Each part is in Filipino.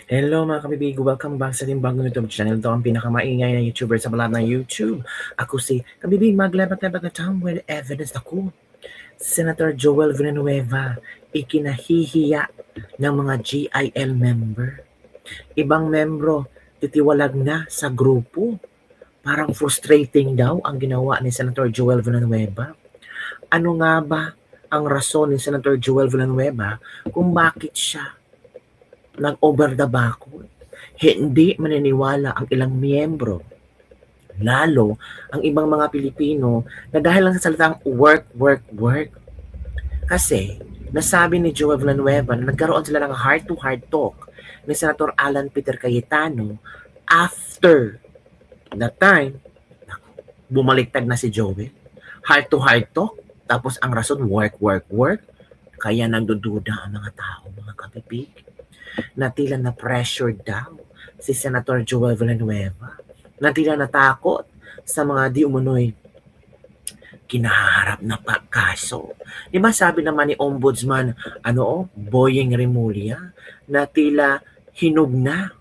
Hello mga kabibig, welcome back sa ating bagong YouTube channel. Ito ang pinakamaingay na YouTuber sa balat ng YouTube. Ako si kabibig maglebat-lebat na town with evidence ako. Senator Joel Villanueva, ikinahihiya ng mga GIL member. Ibang membro, titiwalag na sa grupo. Parang frustrating daw ang ginawa ni Senator Joel Villanueva. Ano nga ba ang rason ni Senator Joel Villanueva kung bakit siya nag-over the backward? Hindi maniniwala ang ilang miyembro, lalo ang ibang mga Pilipino, na dahil lang sa salitang work, work, work. Kasi nasabi ni Joel Villanueva na nagkaroon sila ng heart-to-heart talk ni Senator Alan Peter Cayetano after that time, bumaliktad na si Joel. Heart-to-heart talk, tapos ang rason work, work, work. Kaya nagdududa ang mga tao, mga kapipig, na tila na pressured daw si Senator Joel Villanueva, na tila natakot sa mga di umunoy kinaharap na kaso. Di ba sabi naman ni Ombudsman, Boyeng Remulla, na tila hinog na,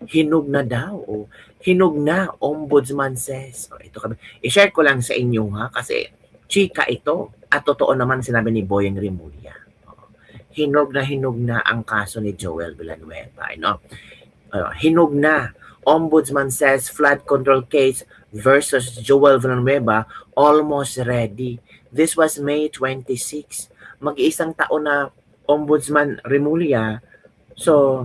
hinog na daw, hinog na, Ombudsman says. Ito kami, i-share ko lang sa inyo ha, kasi chika ito, at totoo naman sinabi ni Boyeng Remulla. Hinog na ang kaso ni Joel Villanueva. Hinog na. Ombudsman says flood control case versus Joel Villanueva almost ready. This was May 26. Mag-iisang taon na Ombudsman Remulla. So,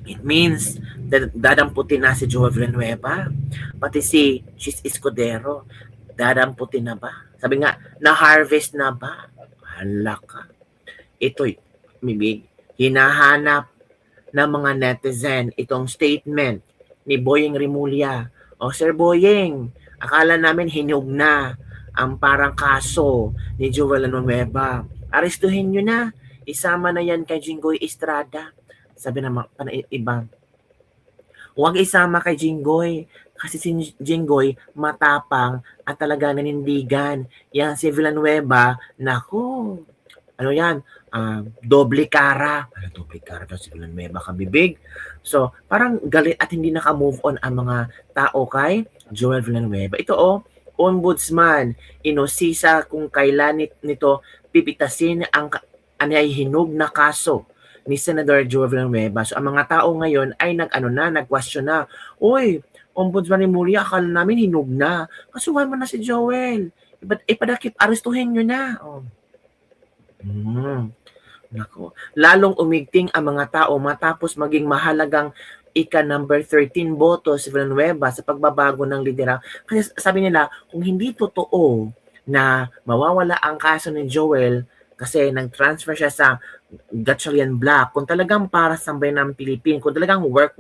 it means that dadamputin na si Joel Villanueva. Pati si Chis Escudero. Dadamputin na ba? Sabi nga, na-harvest na ba? Hala ka. Ito'y hinahanap ng mga netizen itong statement ni Boyeng Remulla. Sir Boyeng, akala namin hinog na ang parang kaso ni Joel Villanueva. Arestuhin nyo na. Isama na yan kay Jinggoy Estrada. Sabi ng iba, huwag isama kay Jinggoy. Kasi si Jinggoy matapang at talaga nanindigan. Yan si Villanueva, naku, doble cara. Doble cara daw si Villanueva, kabibig. So, parang galit at hindi naka-move on ang mga tao kay Joel Villanueva. Ito Ombudsman, inosisa kung kailan nito pipitasin ang hinog na kaso ni Senator Joel Villanueva. So, ang mga tao ngayon ay nag-question na. Uy, Ombudsman ni Mulia, akala namin hinog na. Kasuhan mo na si Joel. Ipadakip, arestuhin nyo na. Nako, lalong umigting ang mga tao matapos maging mahalagang number 13 boto si Villanueva sa pagbabago ng lidera. Kasi sabi nila, kung hindi totoo na mawawala ang kaso ni Joel kasi nag-transfer siya sa Gatchalian Black, kung talagang para sa bayan ng Pilipin, kung talagang work,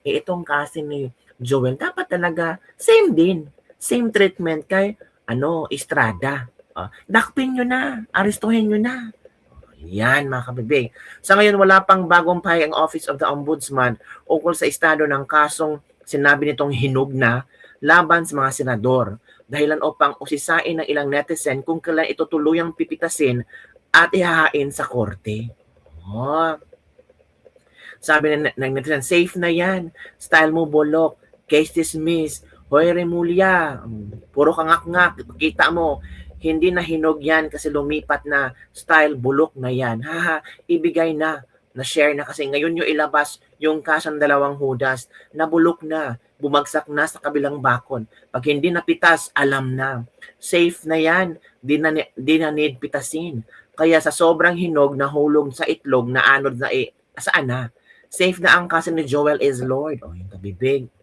itong kaso ni Joel, dapat talaga same din, same treatment kay Estrada. Dakpin nyo na, arestuhin nyo na. Yan mga kabibig. Sa ngayon wala pang bagong pahayag ang Office of the Ombudsman ukol sa estado ng kasong sinabi nitong hinog na laban sa mga senador. Dahilan upang usisain ng ilang netizen kung kailan ito tuluyang pipitasin at ihahain sa korte. Sabi ng netizen, safe na yan. Style mo bolok. Case dismissed. Hoy Remulla, puro kangak-ngak. Kita mo, hindi na hinog yan kasi lumipat na, style bulok na yan. Ibigay na share na kasi ngayon yung ilabas yung kasang dalawang hudas, nabulok na, bumagsak na sa kabilang bakod. Pag hindi napitas, alam na. Safe na yan, di na need pitasin. Kaya sa sobrang hinog, nahulog sa itlog, naanod na saan na? Safe na ang kaso ni Joel is Lord. Yung kabibig.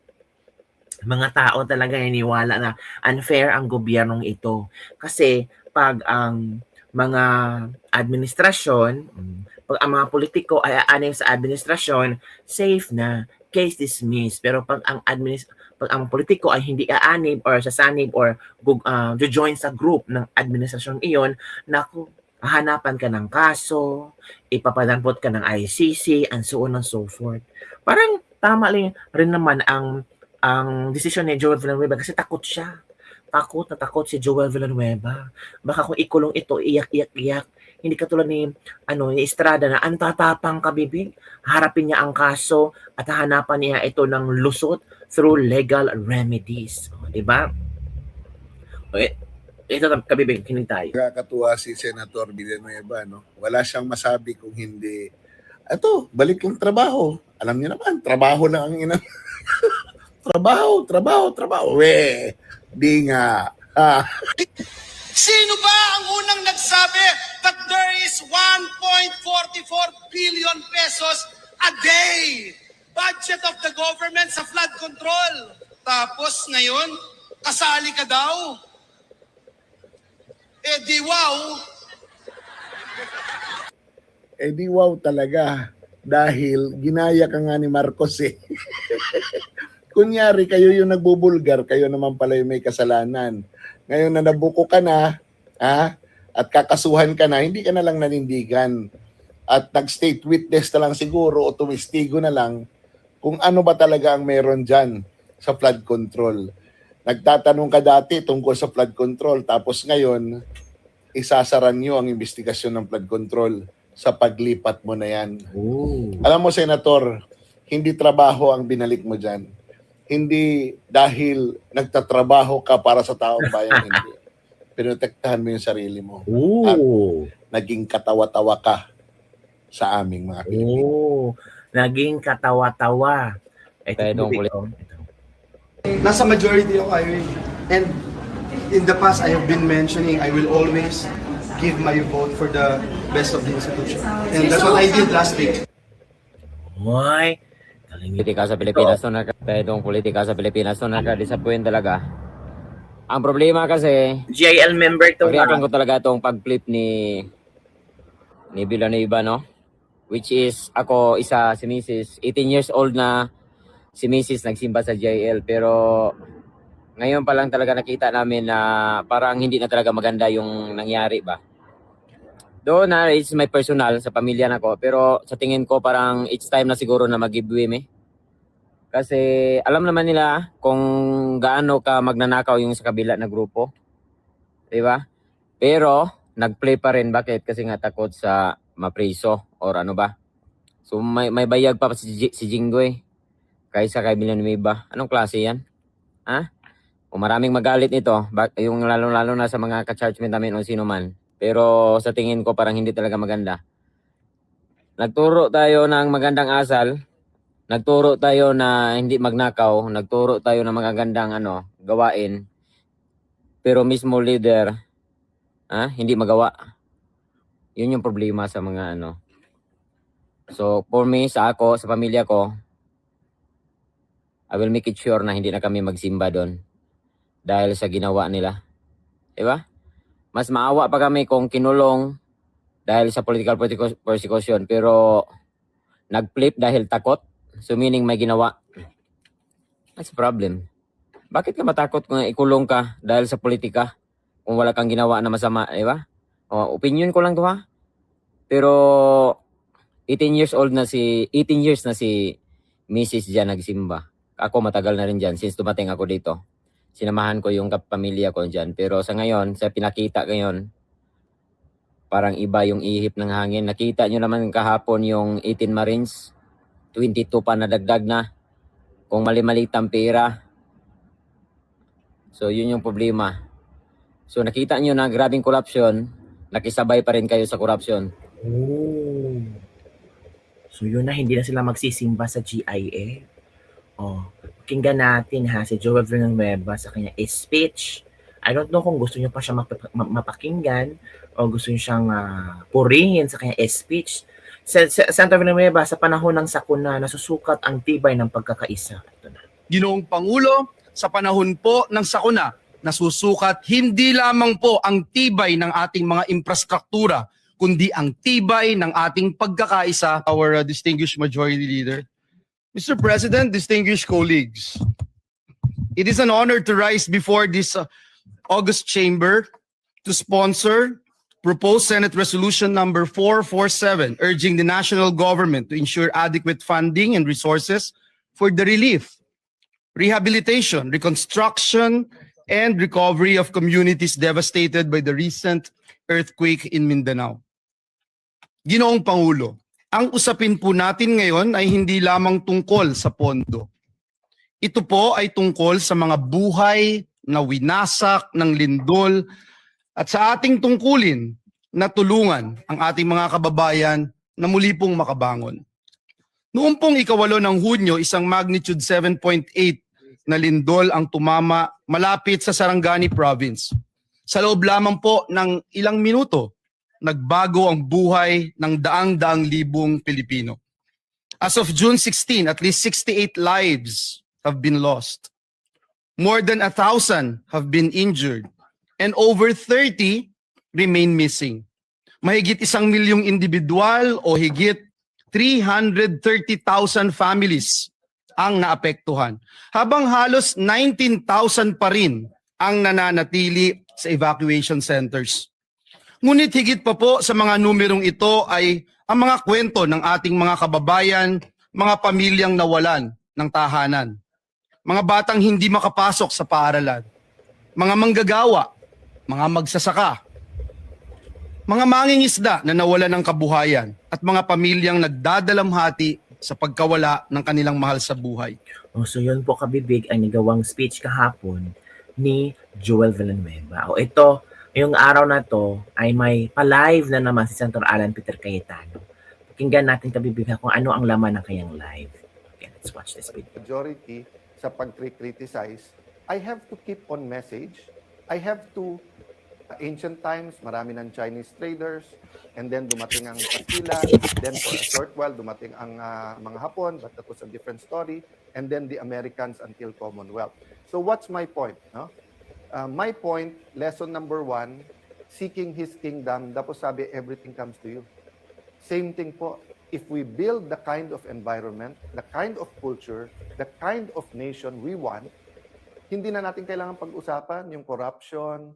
Mga tao talaga niniwala na unfair ang gobyernong ito. Kasi pag ang mga administrasyon, pag ang mga politiko ay aanim sa administrasyon, safe na, case dismissed. Pero pag ang politiko ay hindi aanib or sasanib or join sa group ng administrasyon iyon, naku, hahanapan ka ng kaso, ipapadampot ka ng ICC, and so on and so forth. Parang tama rin naman ang desisyon ni Joel Villanueva kasi takot siya. Takot si Joel Villanueva. Baka kung ikulong ito, iyak-iyak-iyak, Hindi katulad ni Estrada na ang tatapang kabibig, harapin niya ang kaso at hahanapan niya ito ng lusot through legal remedies. O, di ba? Okay. Ito kabibig, kinig tayo. Nakakatuwa si Senator Villanueva, no? Wala siyang masabi kung hindi, eto, balik yung trabaho. Alam niyo naman, trabaho lang ang ina. trabaho. Di nga. Sino ba ang unang nagsabi that there is 1.44 billion pesos a day budget of the government sa flood control? Tapos ngayon, kasali ka daw? Eh di wow. Eh di wow talaga. Dahil ginaya ka nga ni Marcos eh. Kunyari, kayo yung nagbubulgar, kayo naman pala yung may kasalanan. Ngayon na nabuko ka na, at kakasuhan ka na, hindi ka na lang nanindigan. At nag-state witness na lang siguro o tumistigo na lang kung ano ba talaga ang meron dyan sa flood control. Nagtatanong ka dati tungkol sa flood control, tapos ngayon, isasaran nyo ang investigasyon ng flood control sa paglipat mo na yan. Ooh. Alam mo, Senator, hindi trabaho ang binalik mo dyan. Hindi dahil nagtatrabaho ka para sa taong bayan, hindi. Pinotektahan mo yung sarili mo. Ooh. At naging katawa-tawa ka sa aming mga Pilipino. Oo. Naging katawa-tawa. Pedong kulit. Nasa majority ako, Irene. And in the past, I have been mentioning I will always give my vote for the best of the institution. And that's what I did last week. Hoy. Galing Politika sa Pilipinas, no, pedong politika sa Pilipinas, no, nakadisappoint talaga. Ang problema kasi, GIL member to. pag-reaction ko talaga itong pag-flip ni Villanueva, no? Which is, ako, si Mrs. 18 years old na si Mrs. nagsimba sa GIL. Pero, ngayon pa lang talaga nakita namin na parang hindi na talaga maganda yung nangyari ba. Doon na, it's my personal, sa pamilya na ko. Pero sa tingin ko parang it's time na siguro na mag-giveaway me. Kasi alam naman nila kung gaano ka magnanakaw yung sa kabila na grupo. Diba? Pero nag-play pa rin. Bakit? Kasi nga takot sa mapriso or ano ba. So may bayag pa si Jinggoy kaysa kay Villanueva. Anong klase yan? Ha? Kung maraming magalit nito, yung lalo na sa mga ka-chargemen namin o sino man. Pero sa tingin ko parang hindi talaga maganda. Nagturo tayo ng magandang asal. Nagturo tayo na hindi magnakaw. Nagturo tayo ng magagandang gawain. Pero mismo leader, hindi magawa. Yun yung problema sa mga So for me, sa pamilya ko, I will make it sure na hindi na kami magsimba doon. Dahil sa ginawa nila. Diba? Mas maawa pa kami kung kinulong dahil sa political persecution. Pero nag-flip dahil takot. So meaning may ginawa. That's a problem. Bakit ka matakot kung ikulong ka dahil sa politika? Kung wala kang ginawa na masama, di ba? Opinion ko lang to ha. Pero 18 years na si Mrs. dyan nagsimba. Ako matagal na rin dyan since dumating ako dito. Sinamahan ko yung kapamilya ko dyan. Pero sa ngayon, sa pinakita ngayon, parang iba yung ihip ng hangin. Nakita nyo naman kahapon yung 18 Marines, 22 pa nadagdag na. Kung mali-maliit ang pera. So yun yung problema. So nakita nyo na grabing corruption, nakisabay pa rin kayo sa corruption. Oh. So yun na, hindi na sila magsisimba sa GIA. Pakinggan natin si Joel Villanueva sa kanya speech. I don't know kung gusto niyo pa siya mapakinggan o gusto niyo siyang purihin sa kanya speech. Senator Villanueva, sa panahon ng sakuna, nasusukat ang tibay ng pagkakaisa. Ito na. Ginoong Pangulo, sa panahon po ng sakuna, nasusukat hindi lamang po ang tibay ng ating mga infrastruktura, kundi ang tibay ng ating pagkakaisa. Our distinguished majority leader. Mr. President, distinguished colleagues, it is an honor to rise before this August chamber to sponsor proposed Senate Resolution number 447, urging the national government to ensure adequate funding and resources for the relief, rehabilitation, reconstruction, and recovery of communities devastated by the recent earthquake in Mindanao. Ginoong Pangulo, ang usapin po natin ngayon ay hindi lamang tungkol sa pondo. Ito po ay tungkol sa mga buhay na winasak ng lindol at sa ating tungkulin na tulungan ang ating mga kababayan na muli pong makabangon. Noong pong 8 ng Hunyo, isang magnitude 7.8 na lindol ang tumama malapit sa Sarangani Province. Sa loob lamang po ng ilang minuto, nagbago ang buhay ng daang-daang libong Pilipino. As of June 16, at least 68 lives have been lost. More than 1,000 have been injured and over 30 remain missing. Mahigit 1 milyong individual o higit 330,000 families ang naapektuhan, habang halos 19,000 pa rin ang nananatili sa evacuation centers. Ngunit higit pa po sa mga numerong ito ay ang mga kwento ng ating mga kababayan, mga pamilyang nawalan ng tahanan, mga batang hindi makapasok sa paaralan, mga manggagawa, mga magsasaka, mga mangingisda na nawalan ng kabuhayan at mga pamilyang nagdadalamhati sa pagkawala ng kanilang mahal sa buhay. So yun po kabibig ang nagawang speech kahapon ni Joel Villanueva. O ito, yung araw na to ay may pa-live na naman si Senator Alan Peter Cayetano. Pakinggan natin kabibig kung ano ang laman ng kanyang live. Okay, let's watch this video. Majority sa pag-criticize, I have to keep on message. I have to, ancient times, marami ng Chinese traders, and then dumating ang Kastila, then for a short while, dumating ang mga Hapon, but that was a different story, and then the Americans until Commonwealth. So what's my point? No? My point, lesson number 1, seeking His kingdom, tapos sabi, everything comes to you. Same thing po, if we build the kind of environment, the kind of culture, the kind of nation we want, hindi na natin kailangan pag-usapan yung corruption,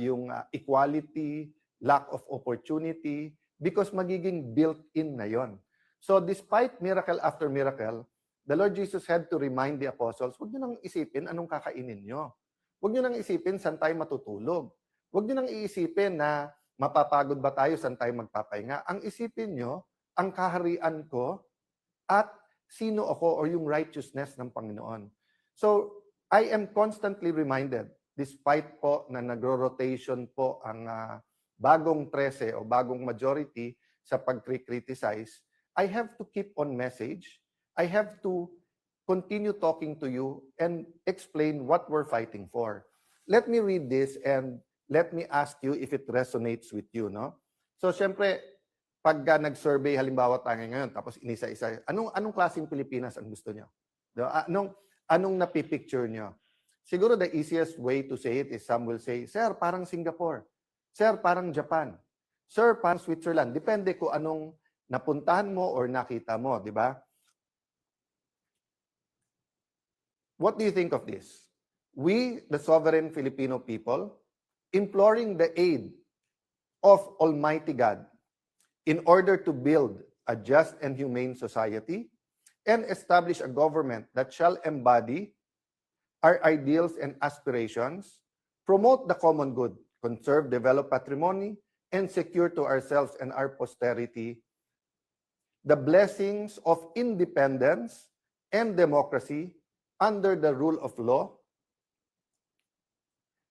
yung equality, lack of opportunity, because magiging built-in na yon. So despite miracle after miracle, the Lord Jesus had to remind the apostles, huwag nyo nang isipin anong kakainin nyo. Huwag nyo nang isipin saan tayo matutulog. Huwag nyo nang iisipin na mapapagod ba tayo, saan tayo magpapahinga. Ang isipin nyo, ang kaharian ko at sino ako or yung righteousness ng Panginoon. So, I am constantly reminded, despite po na nagro-rotation po ang bagong 13 o bagong majority sa pag-criticize, I have to keep on message. I have to continue talking to you and explain what we're fighting for. Let me read this and let me ask you if it resonates with you, no? So, syempre, pag nag-survey, halimbawa tayo ngayon, tapos inisa-isa, anong klaseng Pilipinas ang gusto nyo? Anong napipicture nyo? Siguro the easiest way to say it is some will say, Sir, parang Singapore. Sir, parang Japan. Sir, parang Switzerland. Depende kung anong napuntahan mo or nakita mo, di ba? What do you think of this? We, the sovereign Filipino people, imploring the aid of Almighty God in order to build a just and humane society and establish a government that shall embody our ideals and aspirations, promote the common good, conserve, develop patrimony, and secure to ourselves and our posterity the blessings of independence and democracy under the rule of law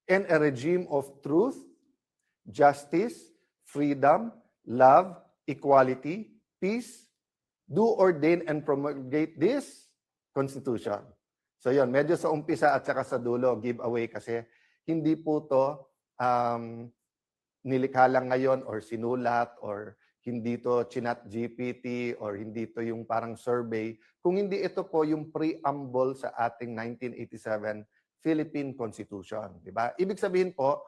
and a regime of truth, justice, freedom, love, equality, peace, do ordain and promulgate this Constitution. So yun, medyo sa umpisa at saka sa dulo, giveaway kasi hindi po to nilikha lang ngayon or sinulat or hindi to chinat GPT or hindi to yung parang survey. Kung hindi ito po yung preamble sa ating 1987 Philippine Constitution, di ba? Ibig sabihin po,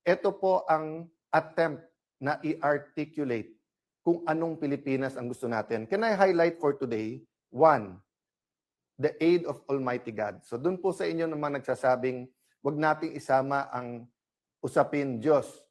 ito po ang attempt na i-articulate kung anong Pilipinas ang gusto natin. Can I highlight for today? 1, the aid of Almighty God. So doon po sa inyo naman nagsasabing, wag nating isama ang usapin Diyos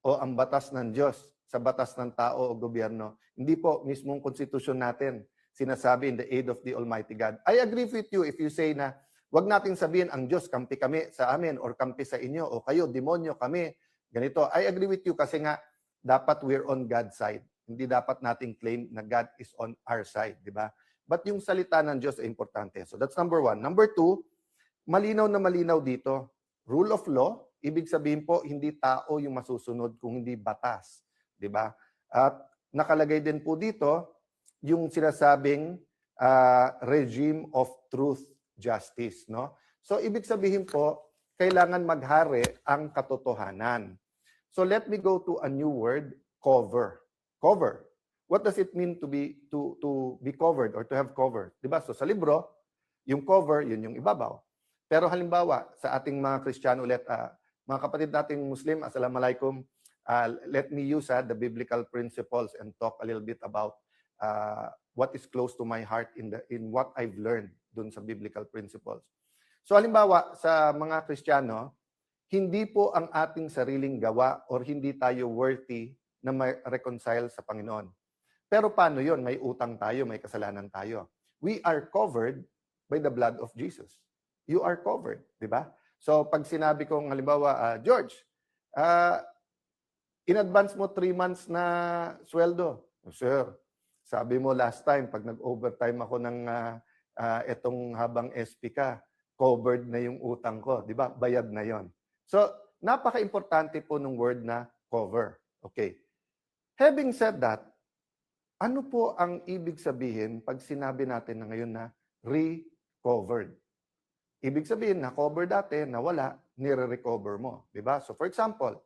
o ang batas ng Diyos sa batas ng tao o gobyerno. Hindi po mismong konstitusyon natin sinasabi in the aid of the Almighty God. I agree with you if you say na wag nating sabihin ang Diyos kampi kami sa amin or kampi sa inyo o kayo demonyo kami ganito. I agree with you kasi nga dapat we're on God's side. Hindi dapat nating claim na God is on our side, di ba? But yung salita ng Diyos ay importante. So that's number 1. Number 2, malinaw na malinaw dito. Rule of law, ibig sabihin po, hindi tao yung masusunod kung hindi batas. Di ba? At nakalagay din po dito yung sinasabing regime of truth, justice. No? So ibig sabihin po, kailangan maghari ang katotohanan. So let me go to a new word, cover. Cover. What does it mean to be covered or to have cover? Diba? So sa libro, yung cover, yun yung ibabaw. Pero halimbawa, sa ating mga Kristiyano ulit, mga kapatid nating Muslim, assalamualaikum, let me use the biblical principles and talk a little bit about what is close to my heart in what I've learned dun sa biblical principles. So halimbawa, sa mga Kristiyano, hindi po ang ating sariling gawa or hindi tayo worthy na ma-reconcile sa Panginoon. Pero paano yon? May utang tayo, may kasalanan tayo. We are covered by the blood of Jesus. You are covered, di ba? So pag sinabi kong halimbawa, George, in advance mo 3 months na sweldo. Sir, sabi mo last time, pag nag-overtime ako ng etong habang SP ka, covered na yung utang ko, di ba? Bayad na yon. So, napaka-importante po ng word na cover. Okay. Having said that, ano po ang ibig sabihin pag sinabi natin na ngayon na recovered? Ibig sabihin na cover dati, nawala, nire-recover mo. Diba? So for example,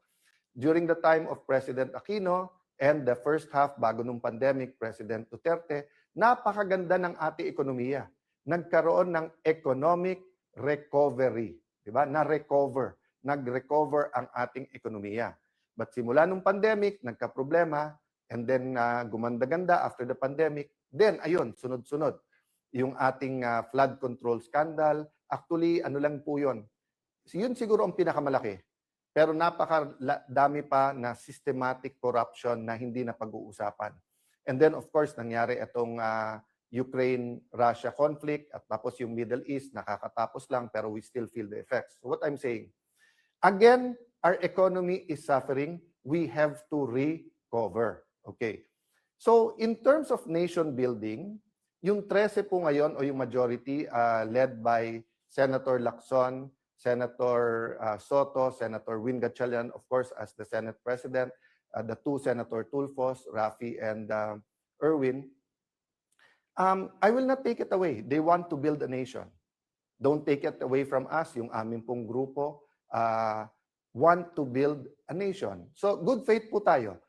during the time of President Aquino and the first half bago nung pandemic, President Duterte, napakaganda ng ating ekonomiya. Nagkaroon ng economic recovery. Diba? Na-recover. Nag-recover ang ating ekonomiya. But simula nung pandemic, nagka-problema, and then gumanda-ganda after the pandemic. Then, ayun, sunod-sunod. Yung ating flood control scandal. Actually, ano lang po yun. Yun siguro ang pinakamalaki. Pero napakadami pa na systematic corruption na hindi na pag-uusapan. And then, of course, nangyari itong Ukraine-Russia conflict at tapos yung Middle East, nakakatapos lang pero we still feel the effects. So what I'm saying, again, our economy is suffering. We have to recover. Okay. So, in terms of nation building, yung 13 po ngayon o yung majority led by Senator Lacson, Senator Soto, Senator Win Gatchalian, of course, as the Senate President, the 2 Senator Tulfos, Rafi, and Erwin, I will not take it away. They want to build a nation. Don't take it away from us. Yung amin pong grupo want to build a nation. So, good faith po tayo.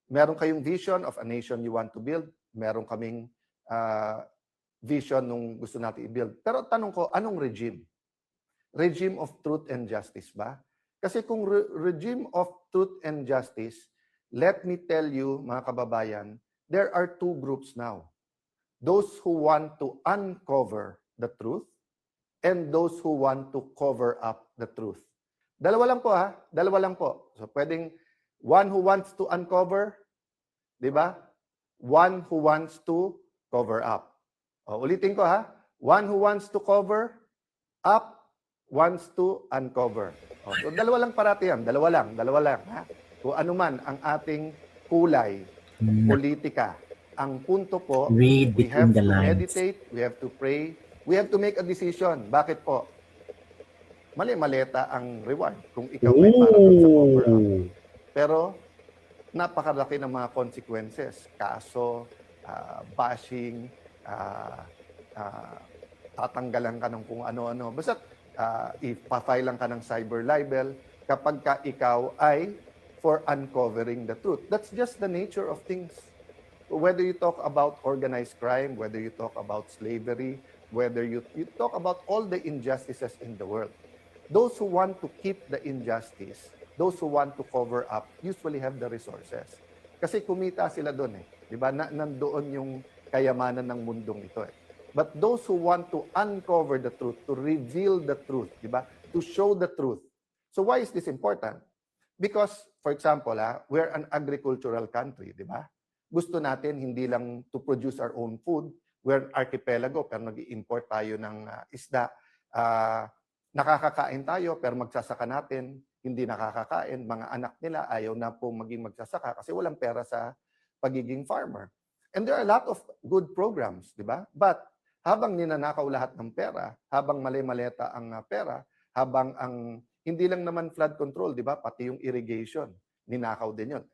Meron kayong vision of a nation you want to build. Meron kaming vision nung gusto natin i-build. Pero tanong ko, anong regime? Regime of truth and justice ba? Kasi kung regime of truth and justice, let me tell you, mga kababayan, there are 2 groups now. Those who want to uncover the truth and those who want to cover up the truth. Dalawa lang po ha, dalawa lang po. So pwedeng one who wants to uncover, di ba? One who wants to cover up. O, ulitin ko ha, one who wants to cover up, wants to uncover. O, so dalawa lang parati yan, dalawa lang. Ha? Kung ano man ang ating kulay, politika, ang punto po, Read we have between the to lines. meditate, we have to pray, we have to make a decision. Bakit po? Mali-maleta ang reward kung ikaw ay para sa cover up. Pero napakalaki ng mga consequences. Kaso, bashing, tatanggalan ka ng kung ano-ano. Basta ipafile lang ka ng cyber libel kapag ka ikaw ay for uncovering the truth. That's just the nature of things. Whether you talk about organized crime, whether you talk about slavery, whether you talk about all the injustices in the world. Those who want to keep the injustice, those who want to cover up, usually have the resources. Kasi kumita sila doon eh. Di ba? Nandoon yung kayamanan ng mundong ito eh. But those who want to uncover the truth, to reveal the truth, di ba? To show the truth. So why is this important? Because, for example, we're an agricultural country, di ba? Gusto natin hindi lang to produce our own food. We're an archipelago, pero nag-i-import tayo ng isda. Nakakakain tayo, pero magsasaka natin, hindi nakakakain. Mga anak nila ayaw na po maging magsasaka kasi walang pera sa pagiging farmer. And there are a lot of good programs, di ba? But habang ninanakaw lahat ng pera, habang mali-maleta ang pera, habang ang hindi lang naman flood control, di ba? Pati yung irrigation, ninakaw din yun.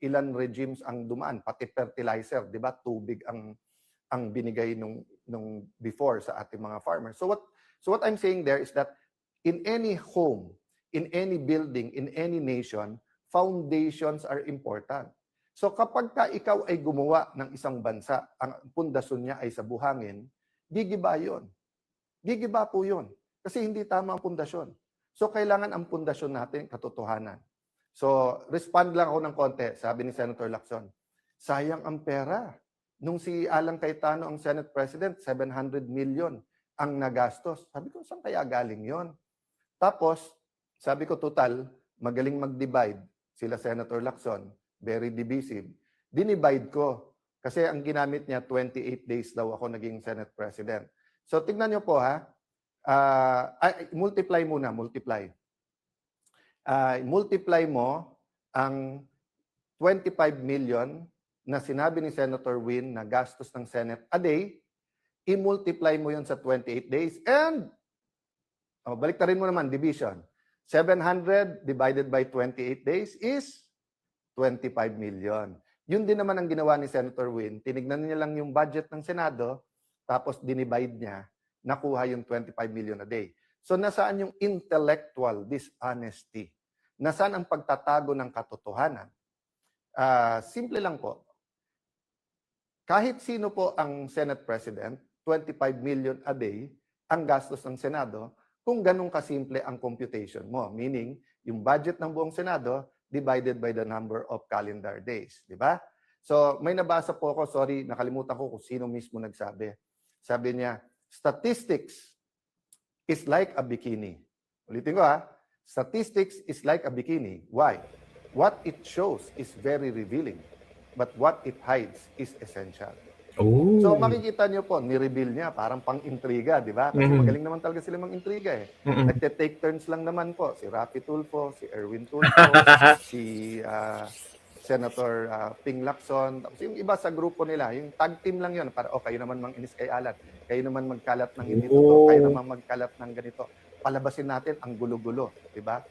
Ilan regimes ang dumaan, pati fertilizer, di ba? Tubig ang binigay nung before sa ating mga farmers. So what I'm saying there is that in any home, in any building, in any nation, foundations are important. So kapag ka ikaw ay gumawa ng isang bansa, ang pundasyon niya ay sa buhangin, gigiba yun. Gigiba po yun. Kasi hindi tama ang pundasyon. So kailangan ang pundasyon natin katotohanan. So respond lang ako ng konti, sabi ni Senator Lacson. Sayang ang pera. Nung si Alan Cayetano ang Senate President, 700 million ang nagastos. Sabi ko, saan kaya galing yon? Tapos, sabi ko, total, magaling mag-divide. Sila Senator Lacson, very divisive. Dinivide ko. Kasi ang ginamit niya, 28 days daw ako naging Senate President. So, tignan niyo po ha. Multiply muna, multiply. Multiply mo ang 25 million na sinabi ni Senator Win na gastos ng Senate a day, i-multiply mo yun sa 28 days and baliktarin mo naman, division. 700 divided by 28 days is 25 million. Yun din naman ang ginawa ni Senator Win. Tinignan niya lang yung budget ng Senado, tapos dinivide niya, nakuha yung 25 million a day. So nasaan yung intellectual dishonesty? Nasaan ang pagtatago ng katotohanan? Simple lang po. Kahit sino po ang Senate President, 25 million a day ang gastos ng Senado kung ganun kasimple ang computation mo. Meaning, yung budget ng buong Senado divided by the number of calendar days. Di ba? So, may nabasa po ako, sorry, nakalimutan ko kung sino mismo nagsabi. Sabi niya, statistics is like a bikini. Ulitin ko ha, statistics is like a bikini. Why? What it shows is very revealing. But what it hides is essential. Oh. So makikita niyo po, ni-reveal niya, parang pang-intriga, di ba? Kasi magaling naman talaga sila mang-intriga eh. Nagte-take turns lang naman po. Si Rafi Tulfo, si Erwin Tulfo, si Senator Ping Lacson. Tapos yung iba sa grupo nila, yung tag team lang yun. Para, kayo naman mang-inis kay Alan. Kayo naman magkalat ng hindi totoo. Kayo naman magkalat ng ganito. Palabasin natin ang gulo-gulo, di ba?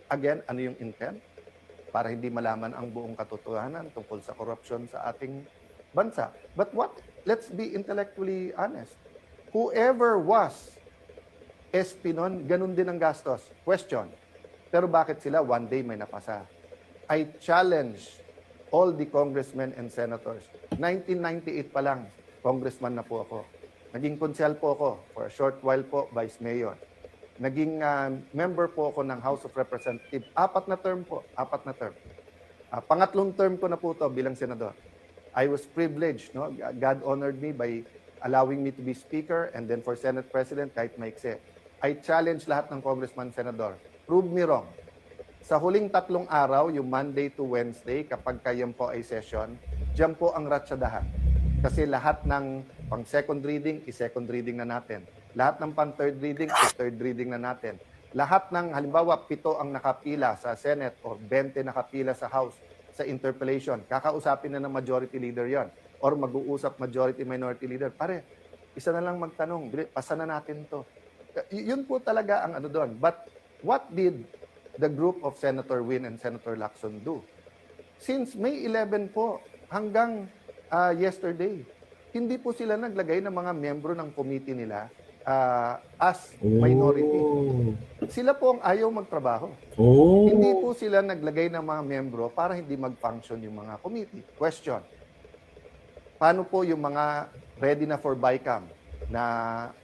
Again, ano yung intent? Para hindi malaman ang buong katotohanan tungkol sa korupsyon sa ating bansa. But let's be intellectually honest. Whoever was SP nun, ganun din ang gastos. Question. Pero bakit sila one day may napasa? I challenge all the congressmen and senators. 1998 pa lang, congressman na po ako. Naging konsel po ako for a short while po, vice mayor. Naging member po ako ng House of Representatives. 4 na term po. 4 na term. Pangatlong term ko na po to bilang senador. I was privileged. No? God honored me by allowing me to be speaker and then for Senate President kahit maikse. I challenge lahat ng congressman, senador. Prove me wrong. Sa huling 3 araw, yung Monday to Wednesday, kapag kayo po ay session, diyan po ang ratsadahan. Kasi lahat ng pang second reading, i-second reading na natin. Lahat ng pang third reading, i-third reading na natin. Lahat ng, halimbawa, 7 ang nakapila sa Senate o 20 nakapila sa House sa interpellation. Kakausapin na ng majority leader yon or mag-uusap majority-minority leader. Pare, isa na lang magtanong, pasa na natin to. Yun po talaga ang ano doon. But what did the group of Senator Win and Senator Lacson do? Since May 11 po hanggang yesterday, hindi po sila naglagay ng mga membro ng committee nila as minority. Sila po ang ayaw magtrabaho. Hindi po sila naglagay ng mga membro para hindi mag-function yung mga committee. Question. Paano po yung mga ready na for BICAM na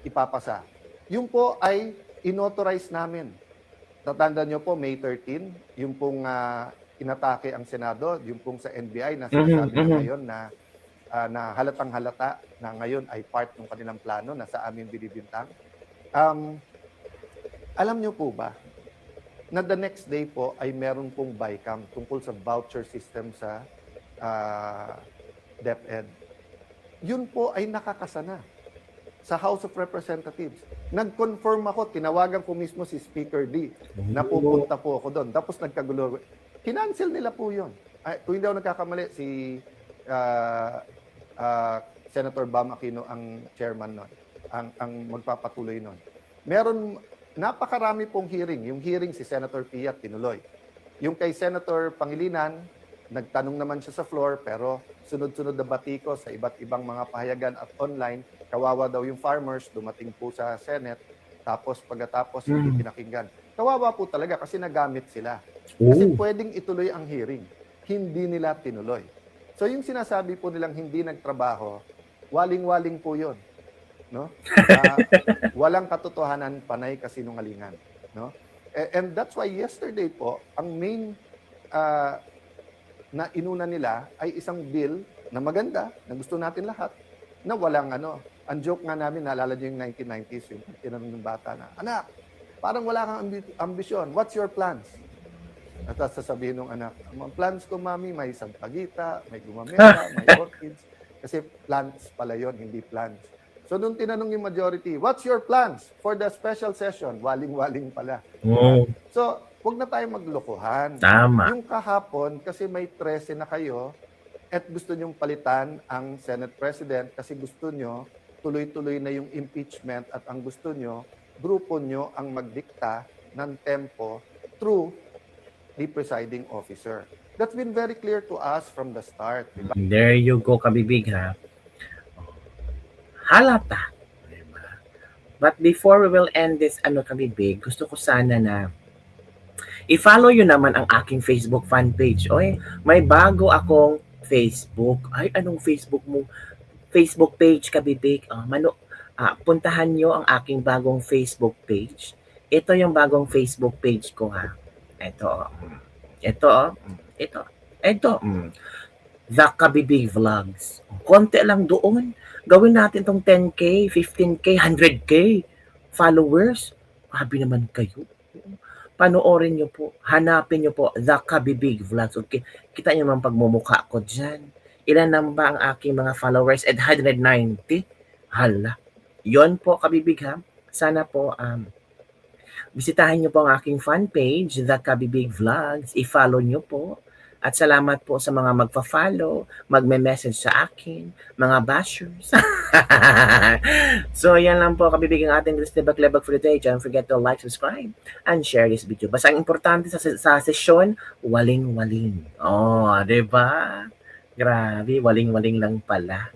ipapasa? Yung po ay inauthorize namin. Tatandaan nyo po, May 13, yung pong inatake ang Senado, yung pong sa NBI na sinasabi na ngayon na halatang halata na ngayon ay part ng kanilang plano na sa amin binibintang. Alam nyo po ba na the next day po ay meron pong BICAM tungkol sa voucher system sa DepEd. Yun po ay nakakasana sa House of Representatives. Nag-confirm ako, tinawagan ko mismo si Speaker D na pupunta po ako doon. Tapos nagkagulo. Kinancel nila po yun. kung hindi ako nagkakamali, si ah, Senator Bam Aquino ang chairman nun, ang magpapatuloy nun. Meron, napakarami pong hearing. Yung hearing si Senator Pia tinuloy. Yung kay Senator Pangilinan, nagtanong naman siya sa floor, pero sunod-sunod na batiko sa iba't ibang mga pahayagan at online, kawawa daw yung farmers, dumating po sa Senate, tapos pagkatapos hindi pinakinggan. Kawawa po talaga kasi nagamit sila. Kasi pwedeng ituloy ang hearing. Hindi nila tinuloy. So yung sinasabi po nilang hindi nagtrabaho, waling-waling po yun. No? Walang katotohanan, panay kasinungalingan. No? And that's why yesterday po, ang main na inuna nila ay isang bill na maganda, na gusto natin lahat, na walang ano. Ang joke nga namin, naalala niyo yung 1990s, yung tinanong ng bata na, anak, parang wala kang ambisyon. What's your plans? At sasabihin ng anak, ang plans ko, mami, may sampagita, may gumamera, may orchids. Kasi plants pala yon, hindi plans. So, nung tinanong yung majority, what's your plans for the special session? Waling-waling pala. So, huwag na tayo maglokohan. Tama. Yung kahapon, kasi may 13 na kayo, at gusto nyong palitan ang Senate President kasi gusto nyo tuloy-tuloy na yung impeachment at ang gusto nyo, grupo nyo ang magdikta ng tempo through the presiding officer. That's been very clear to us from the start. Diba? There you go, kabibig ha. Halata. Diba? But before we will end this, kabibig, gusto ko sana na i-follow yun naman ang aking Facebook fan page. Oy, may bago akong Facebook. Ay, anong Facebook mo? Facebook page, kabibig. Puntahan nyo ang aking bagong Facebook page. Ito yung bagong Facebook page ko ha. Ito. The Kabibig Vlogs. Konti lang doon. Gawin natin tong 10K, 15K, 100K followers. Habi naman kayo. Panoorin nyo po. Hanapin nyo po The Kabibig Vlogs. Okay. Kita nyo naman pagmumukha ko dyan. Ilan na ba ang aking mga followers? At 190? Hala. Yon po, kabibig ha. Sana po, bisitahin nyo po ang aking fan page, The Kabibig Vlogs. I-follow nyo po. At salamat po sa mga magpa-follow, magme-message sa akin, mga bashers. So, yan lang po, kabibig ang ating Lebak for today. Don't forget to like, subscribe, and share this video. Basta ang importante sa sesyon, waling-waling. Oh, diba? Grabe, waling-waling lang pala.